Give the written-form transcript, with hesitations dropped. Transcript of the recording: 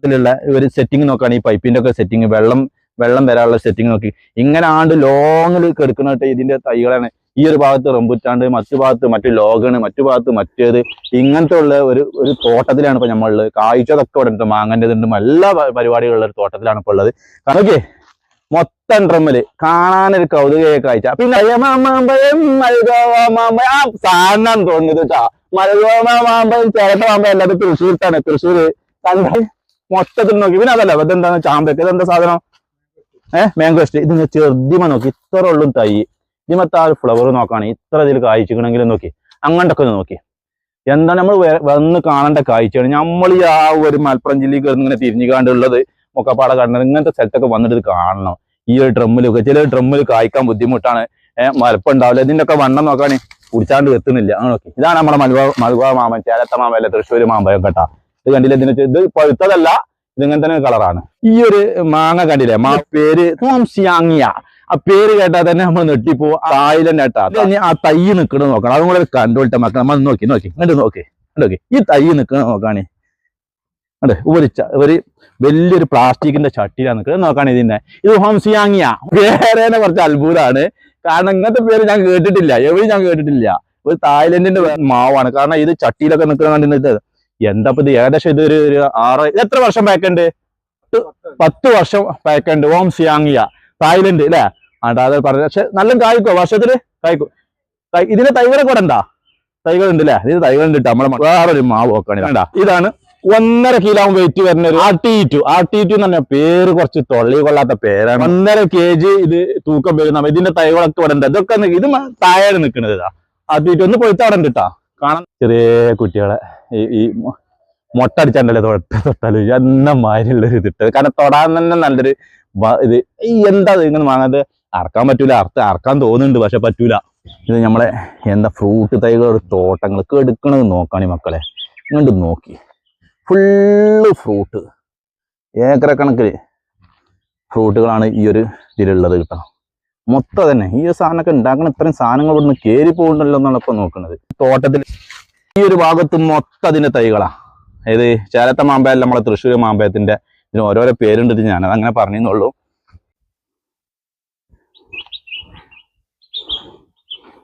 ഇതിലുള്ള ഒരു സെറ്റിംഗ് നോക്കുകയാണ് ഈ പൈപ്പിന്റെ ഒക്കെ സെറ്റിംഗ് വെള്ളം വരാനുള്ള സെറ്റിംഗ് നോക്കി ഇങ്ങനെ ആണ്ട് ലോങ്ങിൽ കെടുക്കണിട്ട് ഇതിന്റെ തൈകളാണ് ഈ ഒരു ഭാഗത്ത് റംബുറ്റാണ്ട് മറ്റു ഭാഗത്ത് മറ്റു ലോഗണ് മറ്റു ഭാഗത്ത് മറ്റേത് ഇങ്ങനത്തെ ഉള്ള ഒരു തോട്ടത്തിലാണ് ഇപ്പൊ നമ്മളുള്ളത്. കായ്ച്ചതൊക്കെ ഇവിടെ ഉണ്ട്, മാങ്ങൻ്റെതുണ്ട്, എല്ലാ പരിപാടികളുള്ള ഒരു തോട്ടത്തിലാണ് ഇപ്പൊ ഉള്ളത്. ഓക്കെ, മൊത്തം ഡ്രമ്മില് കാണാനൊരു കൗതുകയെ കാഴ്ച. പിന്നെ ആ സാധനം തോന്നുന്നത് കേട്ടാ, മലഗോമ മാമ്പഴം ചിരട്ട മാമ്പഴം അല്ലാതെ തൃശ്ശൂർത്താണ്. തൃശ്ശൂർ കണ്ട മൊത്തത്തിൽ നോക്കി. പിന്നെ അതല്ല ഇതെന്താണ് ചാമ്പയ്ക്ക്, ഇതെന്താ സാധനം? മാംഗോസ്റ്റ്. ഇതിന് ചെറുതിമ നോക്കി, ഇത്ര ഉള്ളു തൈ. ഇതിമത്തെ ആ ഫ്ലവർ നോക്കാണ് ഇത്ര ഇതിൽ കായ്ച്ചിക്കണമെങ്കിലും നോക്കി, അങ്ങോട്ടൊക്കെ ഒന്ന് നോക്കി. എന്താണ് നമ്മൾ വന്ന് കാണേണ്ട കാഴ്ചയാണ്. നമ്മൾ ഈ ആ ഒരു മലപ്പുറം ജില്ലയിൽ കയറുന്ന ഇങ്ങനെ തിരിഞ്ഞുകാണ്ടുള്ളത് മുക്കപ്പാട കാണുന്നത് ഇങ്ങനത്തെ സ്ഥലത്തൊക്കെ വന്നിട്ട് ഇത് കാണണം. ഈ ഒരു ഡ്രമ്മിലൊക്കെ ചില ഡ്രമ്മിൽ കായ്ക്കാൻ ബുദ്ധിമുട്ടാണ്, മലപ്പം ഉണ്ടാവില്ല. ഇതിന്റെ ഒക്കെ വണ്ണം നോക്കാണ് കുടിച്ചാണ്ട് എത്തുന്നില്ല. അങ്ങനെ നോക്കി. ഇതാണ് നമ്മുടെ മലബാർ മാമ്പഴം, ചേലത്ത മാമ്പഴം അല്ല തൃശ്ശൂർ മാമ്പഴം കേട്ടാ. ഇത് കണ്ടില്ല, ഇത് പഴുത്തതല്ല, ഇതിങ്ങനെ തന്നെ കളറാണ്. ഈ ഒരു മാങ്ങ കണ്ടില്ലേ, പേര് തോംസിയാങ്ങിയ. ആ പേര് കേട്ടാൽ തന്നെ നമ്മൾ നെട്ടിപ്പോ. തായ്ലൻഡ് കേട്ടാ. ആ തൈ നിൽക്കണത് നോക്കണം, അതും കൂടെ കണ്ടോട്ടെ മക്കൾ. നമ്മൾ നോക്കി ഇങ്ങോട്ട് നോക്കി. ഈ തൈ നിൽക്കണ നോക്കാണ്. അതെ, ഒരു വലിയൊരു പ്ലാസ്റ്റിക്കിന്റെ ചട്ടിയിലാണ് നിൽക്കുന്നത് നോക്കാണ്. ഇതിന്റെ ഇത് ഹോംസിയാങ്ങിയ. പേരേനെ കുറച്ച് അത്ഭുതമാണ്, കാരണം ഇങ്ങനത്തെ പേര് ഞാൻ കേട്ടിട്ടില്ല, എവിടെ ഞാൻ കേട്ടിട്ടില്ല. ഒരു തായ്ലൻഡിന്റെ മാവാണ്, കാരണം ഇത് ചട്ടിയിലൊക്കെ നിൽക്കുന്ന കണ്ടിട്ട് എന്താ ഇത് ഏകദേശം ഇത് ഒരു 6 എത്ര വർഷം പാക്കുണ്ട്? 10 വർഷം പാക്കുണ്ട്. ഹോംസിയാങ്ങിയ തായ്ലൻഡ് അല്ലേ? അതെ പറഞ്ഞ. പക്ഷെ നല്ല കായ്ക്കോ, വർഷത്തില് കായ്ക്കും. ഇതിന്റെ തൈകളൊക്കെ ഇവിടെ ഉണ്ടാ? തൈകളുണ്ട് അല്ലേ? ഇത് തൈകളുണ്ട്. നമ്മളെ വേറൊരു മാവ് നോക്കാണ്. വേണ്ട, ഇതാണ് 1.5 കിലോ വെയിറ്റ് വരുന്ന ഒരു RT2 എന്ന് പറഞ്ഞ പേര് കുറച്ച് തൊള്ളി കൊള്ളാത്ത പേരാണ്. 1.5 kg ഇത് തൂക്കം വരുന്ന ഇതിന്റെ തൈകളൊക്കെ ഇവിടെ ഉണ്ട്. ഇതൊക്കെ ഇത് താഴെ നിൽക്കുന്നത് ഇതാ RT2. ഒന്ന് പോയിട്ട് അവിടെ ഉണ്ട് കേട്ടാ. കാണാൻ ചെറിയ കുട്ടികളെ ഈ മൊട്ടടിച്ചാണ്ടല്ലേ തൊട്ടാല് എന്നമാതിരിയുള്ളൊരു ഇതിട്ട്, കാരണം തൊടാൻ തന്നെ നല്ലൊരു ഇത്. എന്താ ഇങ്ങനെ വാങ്ങാതെ അറക്കാൻ പറ്റൂല, അറക്കാൻ തോന്നുന്നുണ്ട് പക്ഷെ പറ്റൂല. ഇത് നമ്മളെ എന്താ ഫ്രൂട്ട് തൈകളുടെ തോട്ടങ്ങൾക്ക് എടുക്കണത് നോക്കാണി മക്കളെ. ഇങ്ങോട്ട് നോക്കി, ഫുള്ള് ഫ്രൂട്ട്, ഏക്കറക്കണക്കിന് ഫ്രൂട്ടുകളാണ് ഈ ഒരു ഇതിലുള്ളത് കേട്ടോ. മൊത്തം തന്നെ ഈ സാധനമൊക്കെ ഉണ്ടാക്കുന്ന ഇത്രയും സാധനങ്ങൾ ഇവിടുന്ന് കയറി പോകുന്നുണ്ടല്ലോ എന്നാണ് ഇപ്പൊ നോക്കുന്നത്. തോട്ടത്തിൽ ഈ ഒരു ഭാഗത്ത് മൊത്തം അതിന്റെ തൈകളാ. അതായത് ചേലത്ത മാമ്പഴം, നമ്മളെ തൃശ്ശൂർ മാമ്പഴത്തിന്റെ ഇതിന് ഓരോരോ പേരുണ്ട്. ഞാനത് അങ്ങനെ പറഞ്ഞെന്നുള്ളൂ.